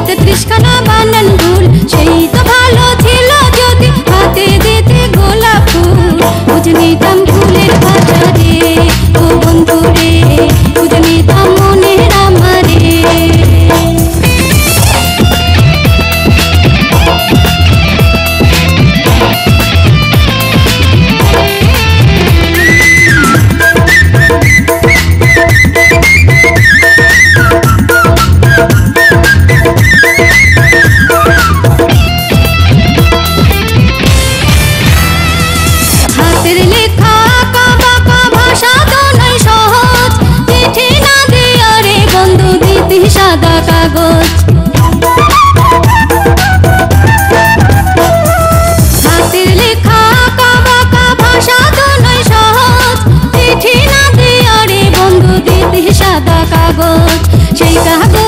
৩৩খানা বানান ভুল, সেই তো ভালো ছিল যদি হাতে দিতে গোলাপ ফুল। খুঁজে নিতাম ফুলের বাজারে ও বন্ধু রে, খুঁজে নিতাম মনের আমারে। হাতের লেখা আঁকা বাঁকা ভাষা তো নয় সহজ, চিঠি না দিয়া রে বন্ধু দিতি সাদা কাগজ। হাতের লেখা আঁকা বাঁকা ভাষা তো নয় সহজ, চিঠি না দিয়া রে বন্ধু দিতি সাদা কাগজ। সেই কাগজ